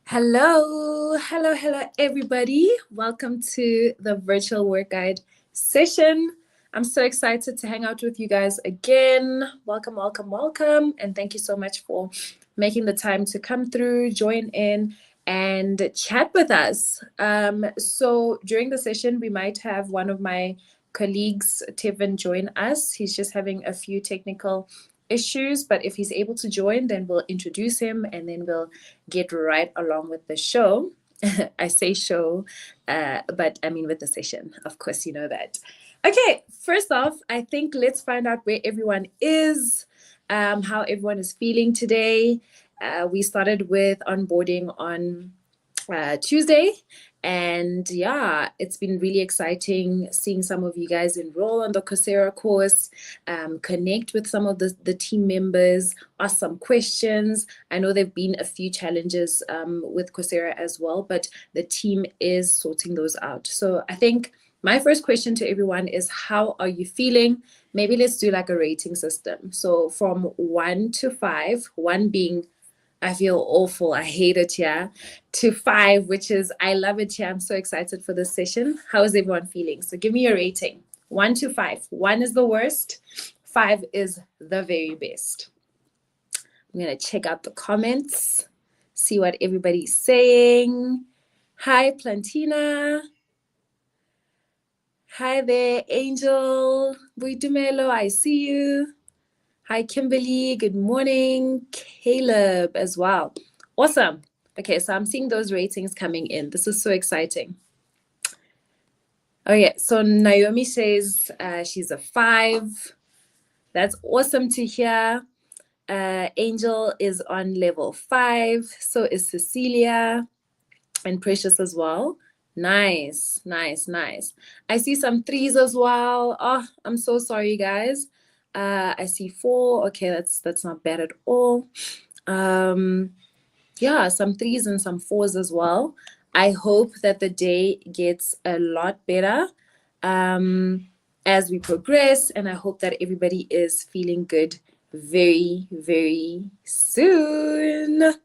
Hello, everybody. Welcome to the virtual work guide session. I'm so excited to hang out with you guys again. Welcome. And thank you so much for making the time to come through, join in, and chat with us. So during the session, we might have one of my colleagues, Tevin, join us. He's just having a few technical issues, but if he's able to join, then we'll introduce him and then we'll get right along with the show. I say show, but I mean with the session. Of course, you know that. Okay, first off, I think let's find out where everyone is, how everyone is feeling today. We started with onboarding on Tuesday. And yeah, it's been really exciting seeing some of you guys enroll on the Coursera course, connect with some of the team members, ask some questions. I know there have been a few challenges with Coursera as well, but the team is sorting those out. So I think my first question to everyone is, how are you feeling? Maybe let's do like a rating system. So from 1 to 5, 1 being I feel awful, I hate it here, to 5, which is I love it here. I'm so excited for this session. How is everyone feeling? So give me your rating. 1 to 5. 1 is the worst. 5 is the very best. I'm going to check out the comments, see what everybody's saying. Hi, Plantina. Hi there, Angel. Buidumelo, I see you. Hi, Kimberly. Good morning. Caleb as well. Awesome. Okay, so I'm seeing those ratings coming in. This is so exciting. Okay, so Naomi says she's a 5. That's awesome to hear. Angel is on level 5. So is Cecilia and Precious as well. Nice. I see some 3s as well. Oh, I'm so sorry, guys. I see 4. Okay, that's not bad at all. Yeah, some 3s and some 4s as well. I hope that the day gets a lot better as we progress, and I hope that everybody is feeling good very, very soon.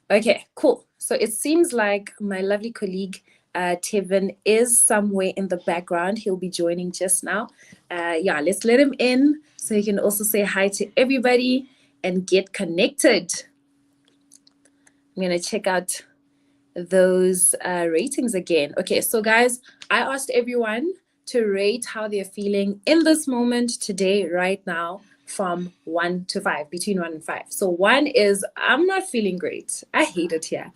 Okay, cool. So it seems like my lovely colleague Tevin is somewhere in the background. He'll be joining just now. Yeah, let's let him in so he can also say hi to everybody and get connected. I'm going to check out those ratings again. Okay, so guys, I asked everyone to rate how they're feeling in this moment today, right now, from 1 to 5, between 1 and 5. So 1 is, I'm not feeling great. I hate it here.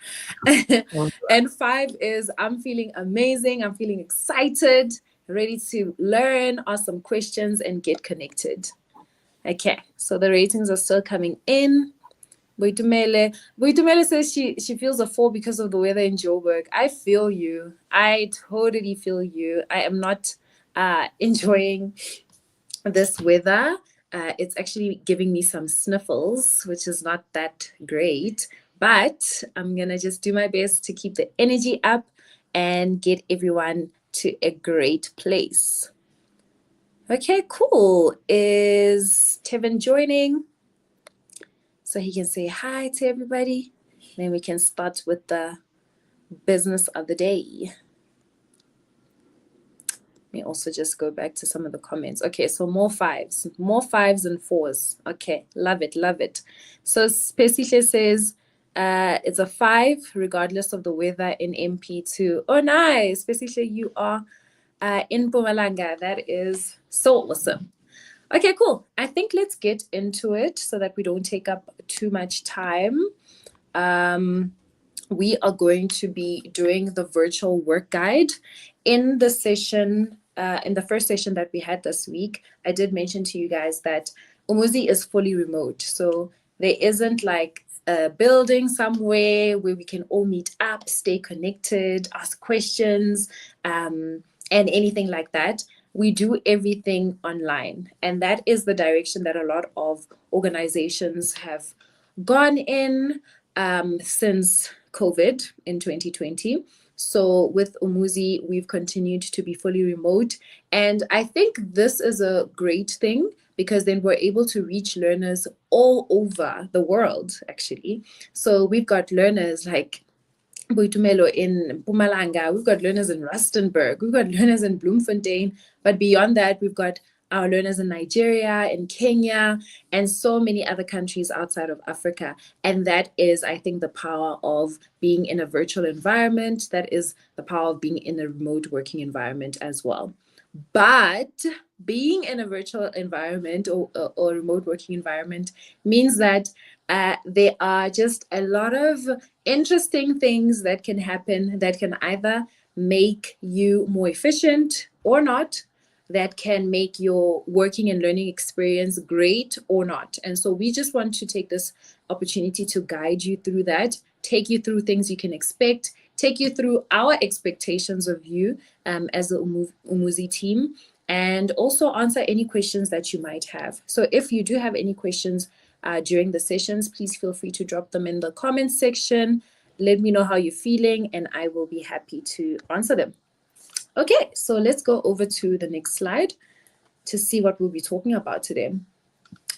And 5 is, I'm feeling amazing. I'm feeling excited, ready to learn, ask some questions, and get connected. Okay, so the ratings are still coming in. Boitumele says she feels a 4 because of the weather in Joburg. I feel you. I totally feel you. I am not enjoying this weather. It's actually giving me some sniffles, which is not that great. But I'm going to just do my best to keep the energy up and get everyone to a great place. Okay, cool. Is Tevin joining? So he can say hi to everybody. Then we can start with the business of the day. Let me also just go back to some of the comments. Okay, so more 5s and 4s. Okay, love it. So Spesihle says it's a 5 regardless of the weather in MP2. Oh, nice. Spesihle, you are in Mpumalanga. That is so awesome. Okay, cool. I think let's get into it so that we don't take up too much time. We are going to be doing the virtual work guide in the session, in the first session that we had this week. I did mention to you guys that Umuzi is fully remote. So there isn't like a building somewhere where we can all meet up, stay connected, ask questions, and anything like that. We do everything online. And that is the direction that a lot of organizations have gone in since COVID in 2020. So with Umuzi, we've continued to be fully remote. And I think this is a great thing because then we're able to reach learners all over the world, actually. So we've got learners like Boitumelo in Mpumalanga, we've got learners in Rustenburg, we've got learners in Bloemfontein, but beyond that, we've got our learners in Nigeria, in Kenya, and so many other countries outside of Africa. And that is, I think, the power of being in a virtual environment. That is the power of being in a remote working environment as well. But being in a virtual environment or remote working environment means that there are just a lot of interesting things that can happen that can either make you more efficient or not, that can make your working and learning experience great or not. And so we just want to take this opportunity to guide you through that, take you through things you can expect, take you through our expectations of you as the Umuzi team, and also answer any questions that you might have. So if you do have any questions during the sessions, please feel free to drop them in the comments section. Let me know how you're feeling, and I will be happy to answer them. Okay, so let's go over to the next slide to see what we'll be talking about today.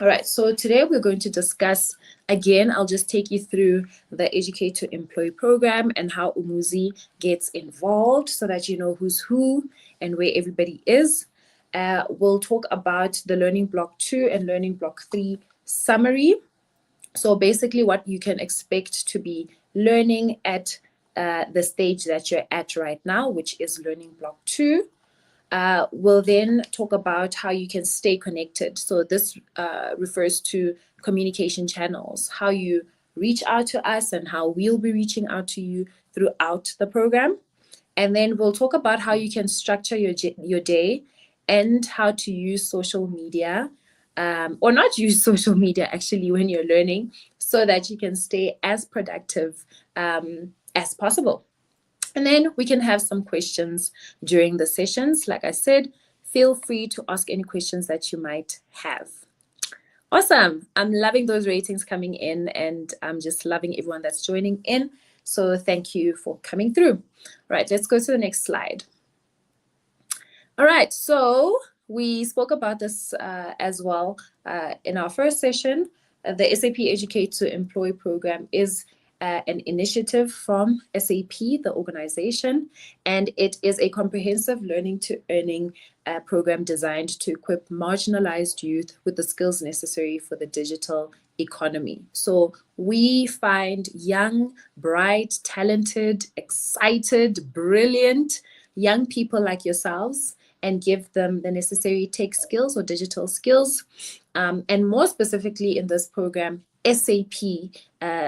All right, so today we're going to discuss, again, I'll just take you through the Educate to Employ program and how Umuzi gets involved so that you know who's who and where everybody is. We'll talk about the Learning Block 2 and Learning Block 3 summary. So basically what you can expect to be learning at the stage that you're at right now, which is Learning Block 2. We'll then talk about how you can stay connected. So this refers to communication channels, how you reach out to us and how we'll be reaching out to you throughout the program. And then we'll talk about how you can structure your day and how to use social media or not use social media actually when you're learning so that you can stay as productive as possible. And then we can have some questions during the sessions. Like I said, feel free to ask any questions that you might have. Awesome. I'm loving those ratings coming in, and I'm just loving everyone that's joining in. So thank you for coming through. All right, let's go to the next slide. All right, so we spoke about this as well in our first session. The SAP Educate to Employ program is an initiative from SAP, the organization, and it is a comprehensive learning to earning program designed to equip marginalized youth with the skills necessary for the digital economy. So we find young, bright, talented, excited, brilliant young people like yourselves and give them the necessary tech skills or digital skills. And more specifically in this program, SAP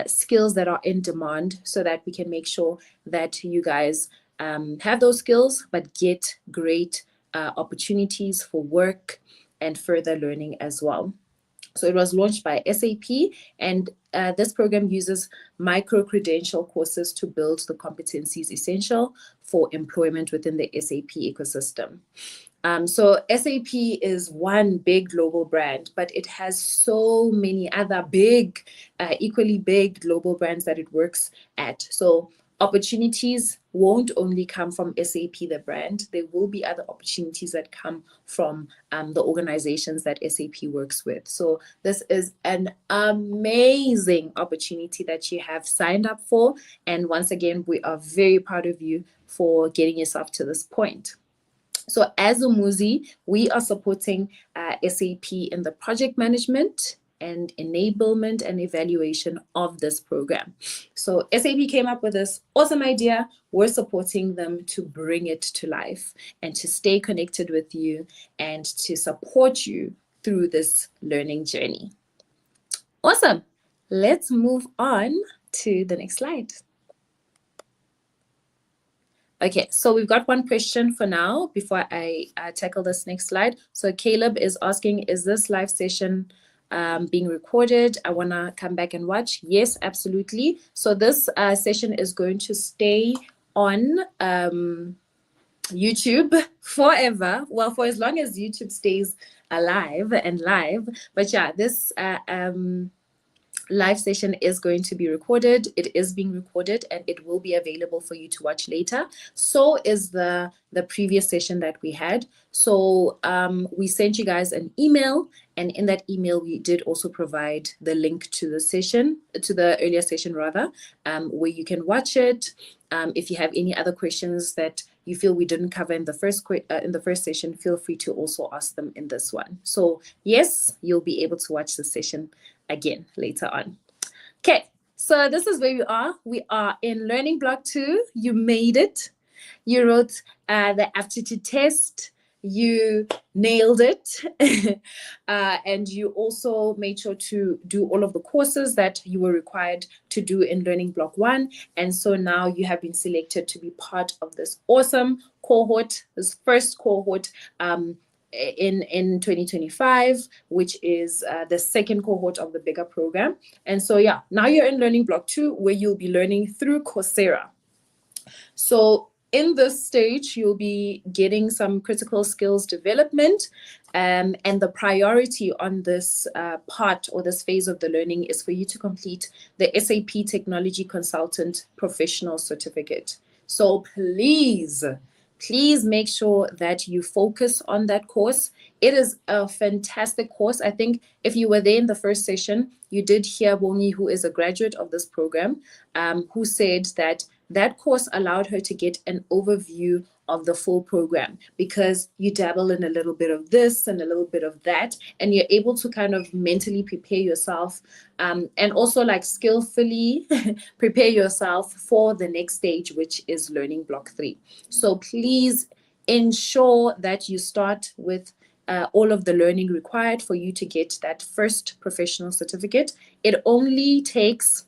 skills that are in demand so that we can make sure that you guys have those skills but get great opportunities for work and further learning as well. So it was launched by SAP, and this program uses micro-credential courses to build the competencies essential for employment within the SAP ecosystem. So SAP is one big global brand, but it has so many other big, equally big global brands that it works at. So opportunities won't only come from SAP, the brand. There will be other opportunities that come from the organizations that SAP works with. So this is an amazing opportunity that you have signed up for. And once again, we are very proud of you for getting yourself to this point. So as Umuzi, we are supporting SAP in the project management and enablement and evaluation of this program. So SAP came up with this awesome idea. We're supporting them to bring it to life and to stay connected with you and to support you through this learning journey. Awesome. Let's move on to the next slide. Okay, so we've got one question for now before I tackle this next slide. So Caleb is asking, is this live session being recorded? I want to come back and watch. Yes, absolutely. So this session is going to stay on YouTube forever. Well, for as long as YouTube stays alive and live. But yeah, this live session is going to be recorded. It is being recorded and it will be available for you to watch later. So is the previous session that we had. So we sent you guys an email, and in that email we did also provide the link to the session, to the earlier session rather, where you can watch it. If you have any other questions that you feel we didn't cover in the first session, feel free to also ask them in this one. So yes, you'll be able to watch the session again later on. Okay, so this is where we are. We are in learning block 2. You made it. You wrote the aptitude test. You nailed it. And you also made sure to do all of the courses that you were required to do in learning block 1. And so now you have been selected to be part of this awesome cohort, this first cohort in 2025, which is the second cohort of the bigger program. And so yeah, now you're in learning block 2, where you'll be learning through Coursera. So in this stage, you'll be getting some critical skills development, and the priority on this part or this phase of the learning is for you to complete the SAP Technology Consultant Professional Certificate. So please make sure that you focus on that course. It is a fantastic course. I think if you were there in the first session, you did hear Bongi, who is a graduate of this program, who said that course allowed her to get an overview of the full program, because you dabble in a little bit of this and a little bit of that, and you're able to kind of mentally prepare yourself, and also like skillfully prepare yourself for the next stage, which is learning block 3. So please ensure that you start with all of the learning required for you to get that first professional certificate. It only takes,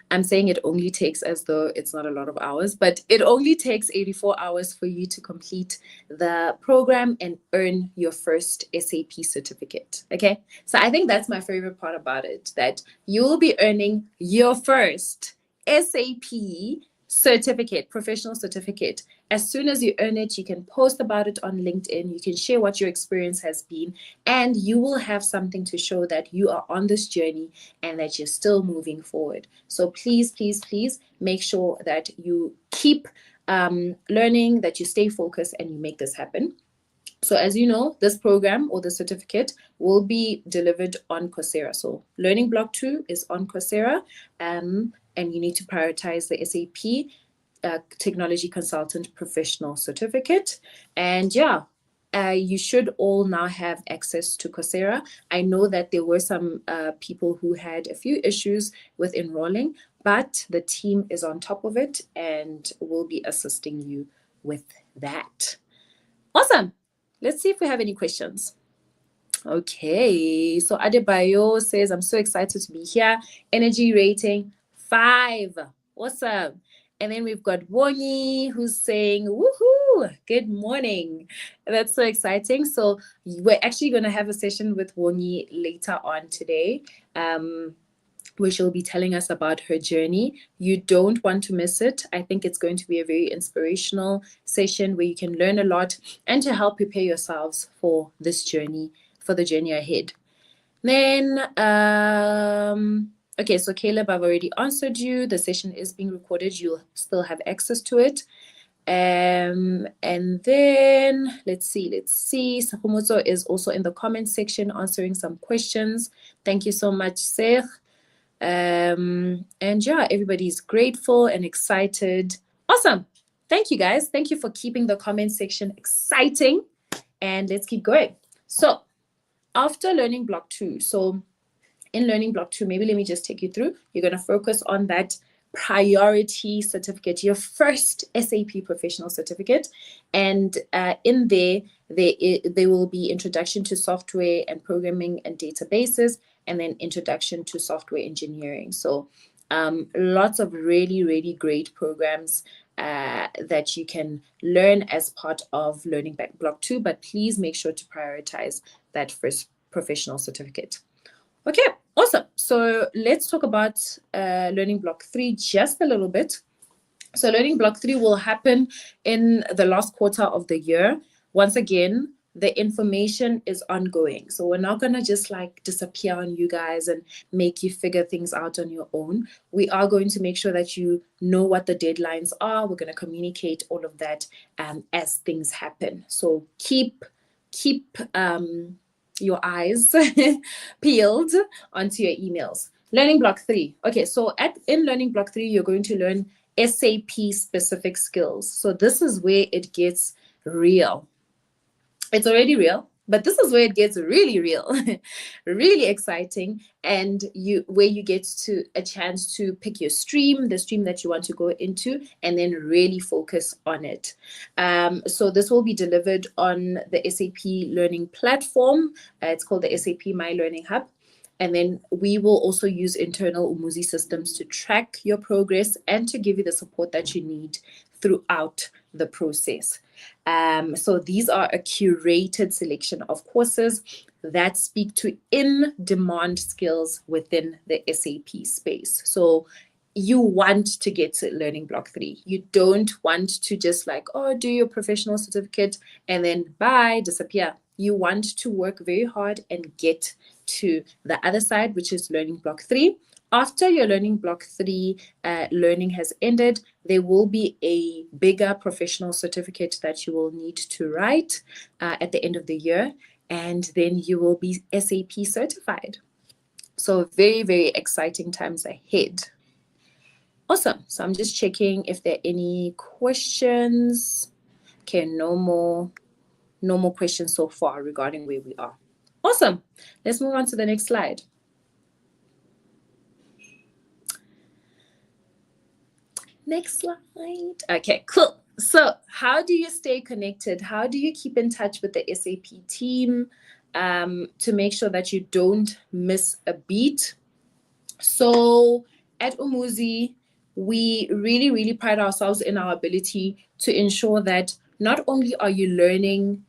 I'm saying it only takes as though it's not a lot of hours, but it only takes 84 hours for you to complete the program and earn your first SAP certificate. Okay, so I think that's my favorite part about it, that you will be earning your first SAP certificate, professional certificate. As soon as you earn it, you can post about it on LinkedIn. You can share what your experience has been, and you will have something to show that you are on this journey and that you're still moving forward. So please make sure that you keep learning, that you stay focused, and you make this happen. So as you know, this program or the certificate will be delivered on Coursera. So learning block 2 is on Coursera, and you need to prioritize the SAP Technology Consultant Professional Certificate. And yeah, you should all now have access to Coursera. I know that there were some people who had a few issues with enrolling, but the team is on top of it and will be assisting you with that. Awesome. Let's see if we have any questions. Okay, so Adebayo says, I'm so excited to be here. Energy rating 5. Awesome. And then we've got Wonyi, who's saying, woohoo, good morning. That's so exciting. So we're actually going to have a session with Wonyi later on today, where she'll be telling us about her journey. You don't want to miss it. I think it's going to be a very inspirational session where you can learn a lot and to help prepare yourselves for this journey, for the journey ahead. Then, okay, so Caleb, I've already answered you. The session is being recorded. You'll still have access to it. And then let's see. Sakumutso is also in the comment section answering some questions. Thank you so much, Seth. And yeah, everybody's grateful and excited. Awesome. Thank you, guys. Thank you for keeping the comment section exciting. And let's keep going. So after learning block 2, so in learning block 2, maybe let me just take you through. You're going to focus on that priority certificate, your first SAP professional certificate. And in there will be introduction to software and programming and databases, and then introduction to software engineering. So lots of really, really great programs that you can learn as part of learning block 2, but please make sure to prioritize that first professional certificate. Okay, awesome. So let's talk about learning block 3 just a little bit. So learning block 3 will happen in the last quarter of the year. Once again, the information is ongoing. So we're not going to just like disappear on you guys and make you figure things out on your own. We are going to make sure that you know what the deadlines are. We're going to communicate all of that as things happen. So keep your eyes peeled onto your emails. Learning block 3. Okay, so in learning block 3, you're going to learn SAP specific skills. So this is where it gets real. It's already real, but this is where it gets really real, really exciting, and where you get to a chance to pick your stream, the stream that you want to go into, and then really focus on it. So this will be delivered on the SAP learning platform. It's called the SAP My Learning Hub. And then we will also use internal Umuzi systems to track your progress and to give you the support that you need throughout the process. So these are a curated selection of courses that speak to in-demand skills within the SAP space. So you want to get to learning block 3. You don't want to just like, oh, do your professional certificate and then bye, disappear. You want to work very hard and get to the other side, which is learning block 3. After your learning block 3 learning has ended, there will be a bigger professional certificate that you will need to write at the end of the year, and then you will be SAP certified. So very, very exciting times ahead. Awesome. So I'm just checking if there are any questions. Okay, no more questions so far regarding where we are. Awesome. Let's move on to the next slide. Next slide. Okay, cool. So how do you stay connected? How do you keep in touch with the SAP team to make sure that you don't miss a beat? So at Umuzi, we really, really pride ourselves in our ability to ensure that not only are you learning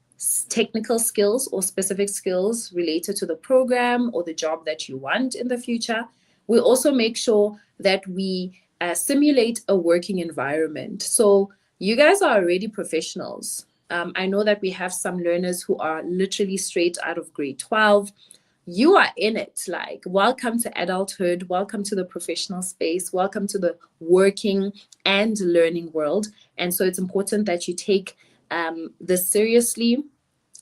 technical skills or specific skills related to the program or the job that you want in the future, we also make sure that we simulate a working environment. So you guys are already professionals. I know that we have some learners who are literally straight out of grade 12. You are in it. Like, welcome to adulthood, welcome to the professional space, welcome to the working and learning world. And so it's important that you take this seriously.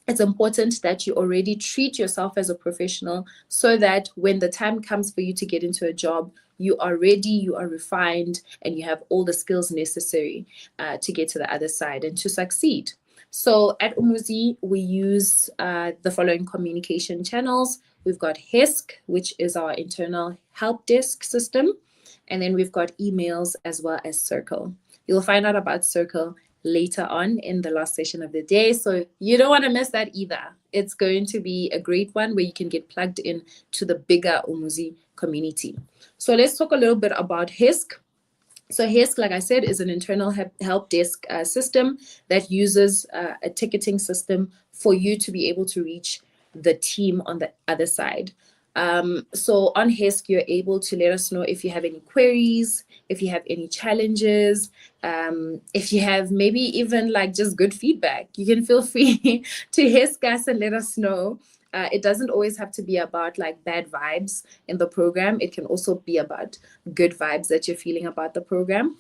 It's important that you already treat yourself as a professional so that when the time comes for you to get into a job, you are ready, you are refined, and you have all the skills necessary to get to the other side and to succeed. So at Umuzi, we use the following communication channels. We've got HISC, which is our internal help desk system. And then we've got emails as well as Circle. You'll find out about Circle later on in the last session of the day. So you don't want to miss that either. It's going to be a great one where you can get plugged in to the bigger Umuzi community. So let's talk a little bit about HISC. So HISC, like I said, is an internal help desk system that uses a ticketing system for you to be able to reach the team on the other side. So on HISC, you're able to let us know if you have any queries, if you have any challenges, if you have maybe even like just good feedback. You can feel free to HISC us and let us know. It doesn't always have to be about like bad vibes in the program. It can also be about good vibes that you're feeling about the program.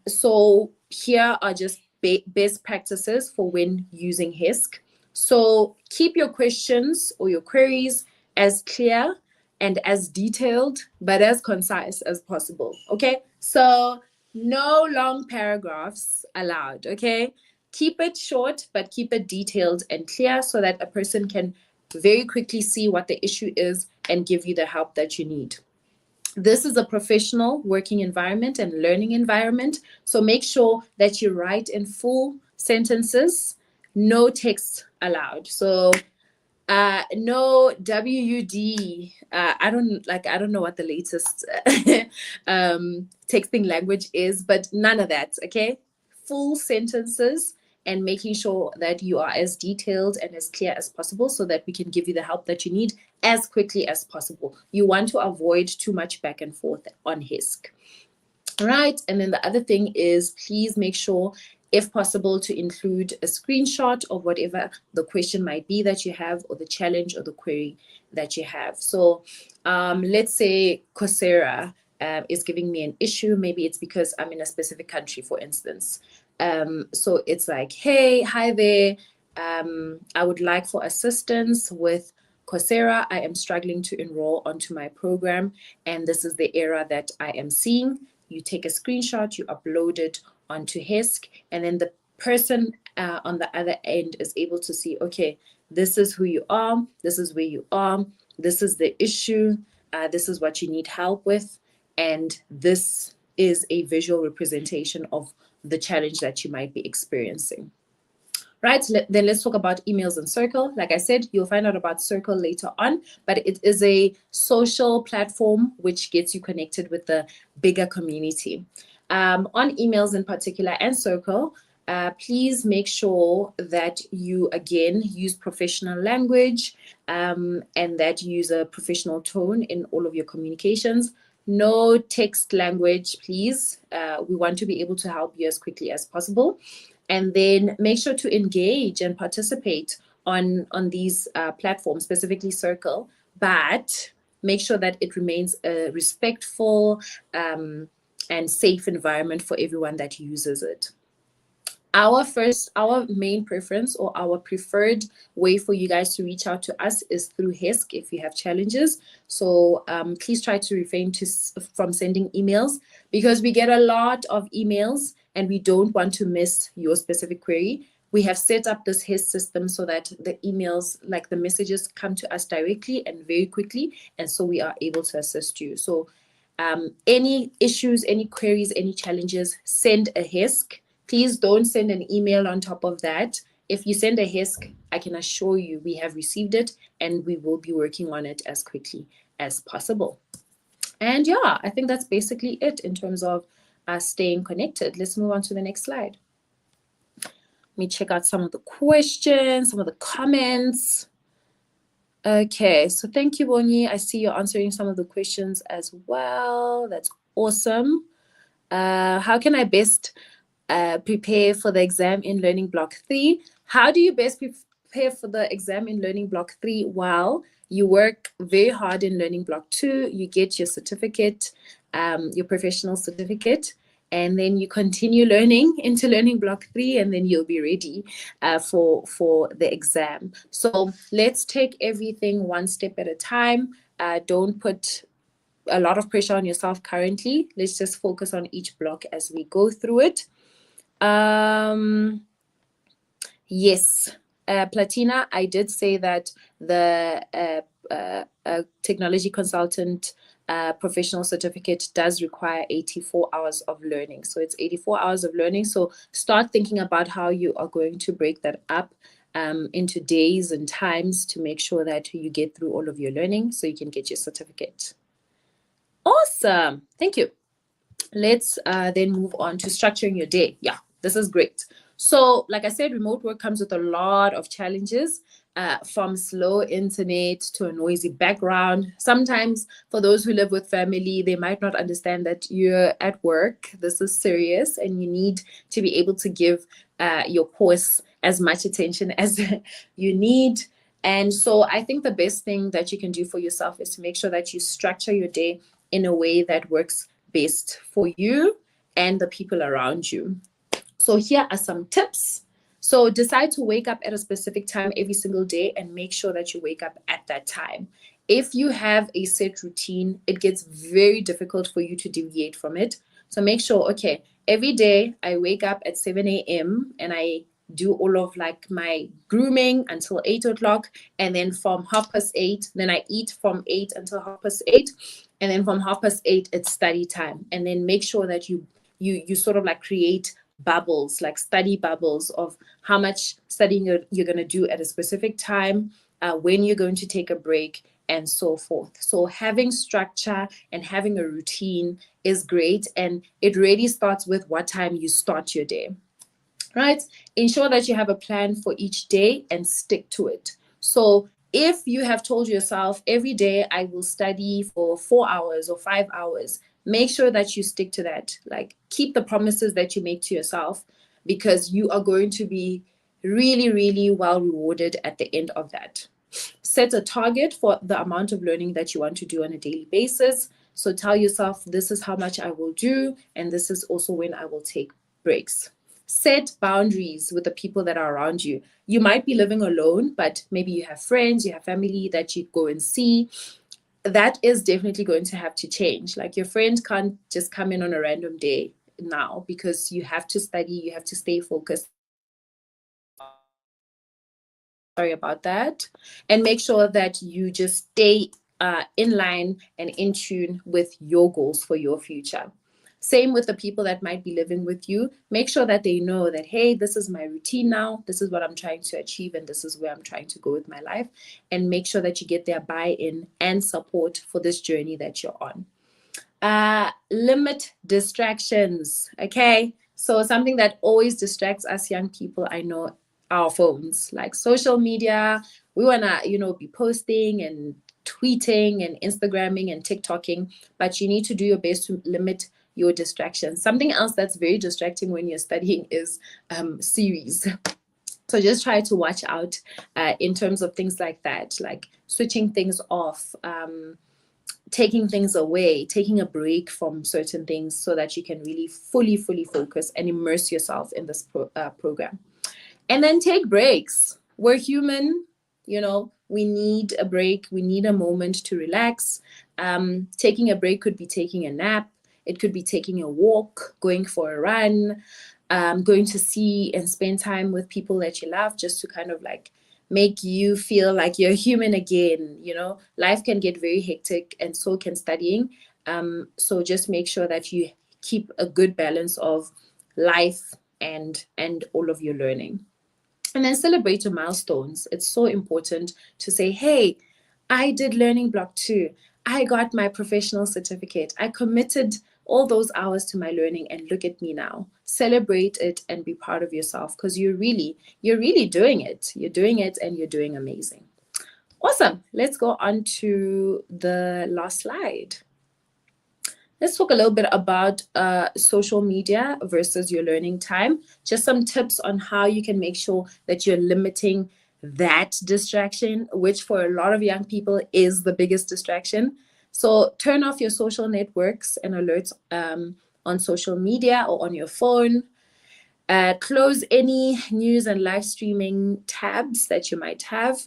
So here are just best practices for when using HISC. So keep your questions or your queries as clear and as detailed, but as concise as possible, okay? So no long paragraphs allowed, okay? Keep it short, but keep it detailed and clear so that a person can very quickly see what the issue is and give you the help that you need. This is a professional working environment and learning environment, so make sure that you write in full sentences, no text allowed. So no WUD. I don't know what the latest texting language is, but none of that, okay? Full sentences and making sure that you are as detailed and as clear as possible so that we can give you the help that you need as quickly as possible. You want to avoid too much back and forth on HISC. Right, and then the other thing is please make sure If possible, to include a screenshot of whatever the question might be that you have, or the challenge or the query that you have. So let's say Coursera is giving me an issue. Maybe it's because I'm in a specific country, for instance. So it's like, hey, hi there. I would like for assistance with Coursera. I am struggling to enroll onto my program, and this is the error that I am seeing. You take a screenshot, you upload it onto HESC, and then the person on the other end is able to see, okay, this is who you are, this is where you are, this is the issue, this is what you need help with, and this is a visual representation of the challenge that you might be experiencing. Right, then let's talk about emails and Circle. Like I said, you'll find out about Circle later on, but it is a social platform which gets you connected with the bigger community. On emails in particular and Circle, please make sure that you, again, use professional language and that you use a professional tone in all of your communications. No text language, please. We want to be able to help you as quickly as possible. And then make sure to engage and participate on these platforms, specifically Circle, but make sure that it remains a respectful and safe environment for everyone that uses it. Our main preference, or our preferred way for you guys to reach out to us, is through HESC if you have challenges. So please try to refrain from sending emails, because we get a lot of emails and we don't want to miss your specific query. We have set up this HESC system so that the emails, like the messages, come to us directly and very quickly, and so we are able to assist you. So any issues, any queries, any challenges, send a HESC. Please don't send an email on top of that. If you send a HESC, I can assure you we have received it and we will be working on it as quickly as possible. And yeah, I think that's basically it in terms of staying connected. Let's move on to the next slide. Let me check out some of the questions, some of the comments. Okay, so thank you, Bonnie. I see you're answering some of the questions as well. That's awesome. How can I best prepare for the exam in Learning Block 3? How do you best prepare for the exam in Learning Block 3? Well, you work very hard in Learning Block 2, you get your certificate, your professional certificate, and then you continue learning into Learning Block 3, and then you'll be ready for the exam. So let's take everything one step at a time. Don't put a lot of pressure on yourself currently. Let's just focus on each block as we go through it. Yes, Platina, I did say that the technology consultant professional certificate does require 84 hours of learning. So it's 84 hours of learning. So start thinking about how you are going to break that up into days and times to make sure that you get through all of your learning so you can get your certificate. Awesome. Thank you. Let's then move on to structuring your day. Yeah, this is great. So like I said, remote work comes with a lot of challenges, from slow internet to a noisy background. Sometimes for those who live with family, they might not understand that you're at work. This is serious and you need to be able to give your course as much attention as you need. And so I think the best thing that you can do for yourself is to make sure that you structure your day in a way that works best for you and the people around you. So here are some tips. So decide to wake up at a specific time every single day and make sure that you wake up at that time. If you have a set routine, it gets very difficult for you to deviate from it. So make sure, okay, every day I wake up at 7 a.m. and I do all of like my grooming until 8 o'clock. And then from 8:30, then I eat from 8 until 8:30. And then from 8:30, it's study time. And then make sure that you sort of like create bubbles, like study bubbles of how much studying you're going to do at a specific time, when you're going to take a break, and so forth. So having structure and having a routine is great. And it really starts with what time you start your day, right? Ensure that you have a plan for each day and stick to it. So if you have told yourself every day I will study for 4 hours or 5 hours, make sure that you stick to that. Like, keep the promises that you make to yourself. because you are going to be really, really well rewarded at the end of that. Set a target for the amount of learning that you want to do on a daily basis. So tell yourself, this is how much I will do, and this is also when I will take breaks. Set boundaries with the people that are around you. You might be living alone, but maybe you have friends, you have family that you go and see. That is definitely going to have to change. Like, your friend can't just come in on a random day now, because you have to study, you have to stay focused. Sorry about that. And make sure that you just stay in line and in tune with your goals for your future. Same with the people that might be living with you. Make sure that they know that, hey, this is my routine now. This is what I'm trying to achieve, and this is where I'm trying to go with my life. And make sure that you get their buy-in and support for this journey that you're on. Limit distractions. Okay. So something that always distracts us young people, I know, our phones, like social media. We want to, be posting and tweeting and Instagramming and TikToking, but you need to do your best to limit your distractions. Something else that's very distracting when you're studying is series. So just try to watch out in terms of things like that, like switching things off, taking things away, taking a break from certain things, so that you can really fully focus and immerse yourself in this program. And then take breaks. We're human, we need a break. We need a moment to relax. Taking a break could be taking a nap. It could be taking a walk, going for a run, going to see and spend time with people that you love, just to kind of like make you feel like you're human again. Life can get very hectic, and so can studying. So just make sure that you keep a good balance of life and all of your learning. And then celebrate your milestones. It's so important to say, hey, I did learning block 2. I got my professional certificate. I committed all those hours to my learning, and look at me now. Celebrate it and be proud of yourself, because you're really doing it. You're doing it, and you're doing amazing. Awesome. Let's go on to the last slide. Let's talk a little bit about social media versus your learning time. Just some tips on how you can make sure that you're limiting that distraction, which for a lot of young people is the biggest distraction. So turn off your social networks and alerts on social media or on your phone. Close any news and live streaming tabs that you might have.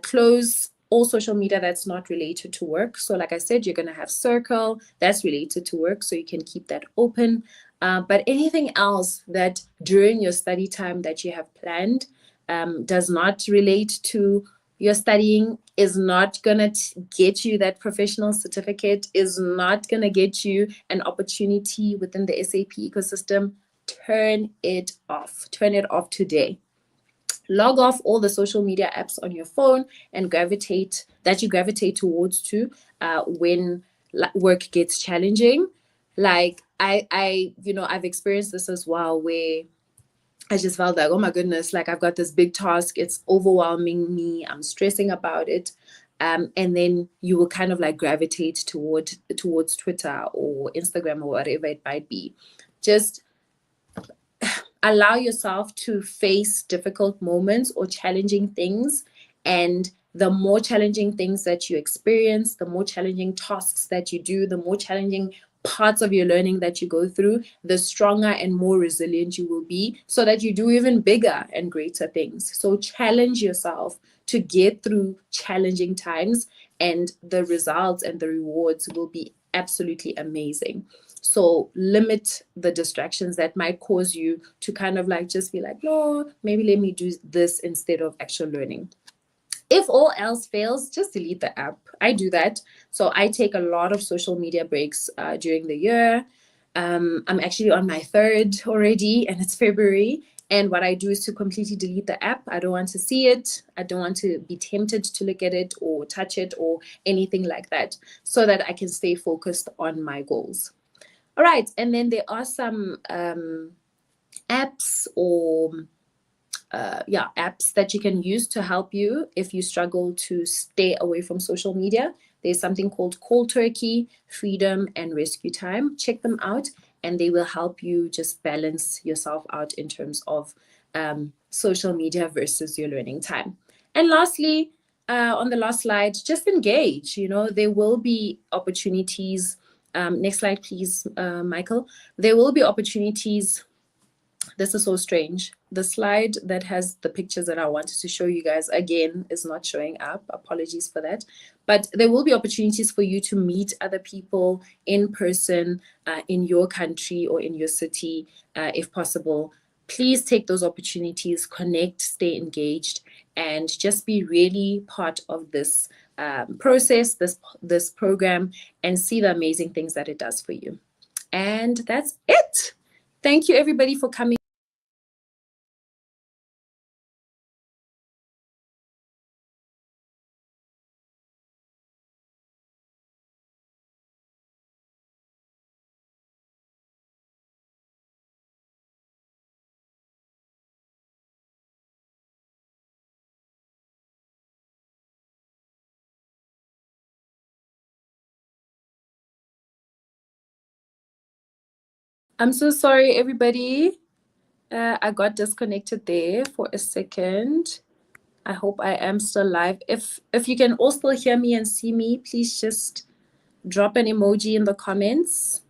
Close all social media that's not related to work. So like I said, you're going to have Circle that's related to work, so you can keep that open. But anything else that during your study time that you have planned does not relate to your studying, is not going to get you that professional certificate, is not going to get you an opportunity within the SAP ecosystem, turn it off. Turn it off today. Log off all the social media apps on your phone and gravitate towards when work gets challenging. Like I've experienced this as well, where I just felt like, oh my goodness, like I've got this big task, it's overwhelming me, I'm stressing about it. And then you will kind of like gravitate towards Twitter or Instagram or whatever it might be. Just allow yourself to face difficult moments or challenging things. And the more challenging things that you experience, the more challenging tasks that you do, the more challenging parts of your learning that you go through, the stronger and more resilient you will be, so that you do even bigger and greater things. So challenge yourself to get through challenging times, and the results and the rewards will be absolutely amazing. So limit the distractions that might cause you to kind of like just be like, no, maybe let me do this instead of actual learning. If all else fails, just delete the app. I do that. So I take a lot of social media breaks during the year. I'm actually on my 3rd already, and it's February. And what I do is to completely delete the app. I don't want to see it. I don't want to be tempted to look at it or touch it or anything like that, so that I can stay focused on my goals. All right. And then there are some apps or apps that you can use to help you if you struggle to stay away from social media. There's something called Cold Turkey, Freedom, and Rescue Time. Check them out. and they will help you just balance yourself out in terms of social media versus your learning time. And lastly, on the last slide, just engage. There will be opportunities. Next slide, please, Michael. There will be opportunities. This is so strange. The slide that has the pictures that I wanted to show you guys again is not showing up. Apologies for that. But there will be opportunities for you to meet other people in person in your country or in your city, if possible. Please take those opportunities, connect, stay engaged, and just be really part of this process, this program, and see the amazing things that it does for you. And that's it. Thank you, everybody, for coming. I'm so sorry, everybody. I got disconnected there for a second. I hope I am still live. If you can all still hear me and see me, please just drop an emoji in the comments.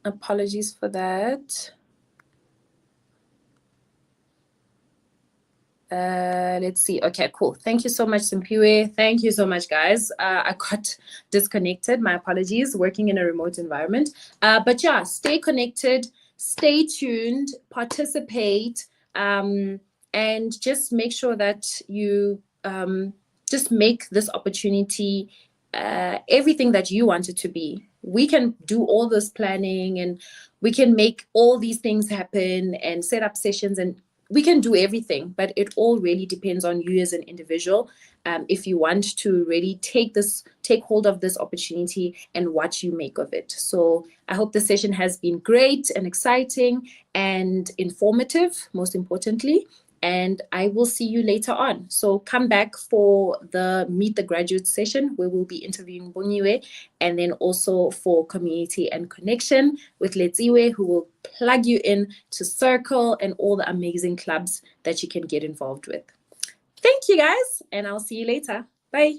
Apologies for that. Let's see. Okay, cool. Thank you so much, Simpiwe. Thank you so much, guys. I got disconnected. My apologies. Working in a remote environment. But yeah, stay connected, stay tuned, participate, and just make sure that you just make this opportunity everything that you want it to be. We can do all this planning and we can make all these things happen and set up sessions, and we can do everything, but it all really depends on you as an individual. If you want to really take hold of this opportunity and what you make of it. So I hope the session has been great and exciting and informative, most importantly. And I will see you later on. So come back for the Meet the Graduates session where we'll be interviewing Boniwe, and then also for Community and Connection with Letsiwe, who will plug you in to Circle and all the amazing clubs that you can get involved with. Thank you, guys, and I'll see you later. Bye.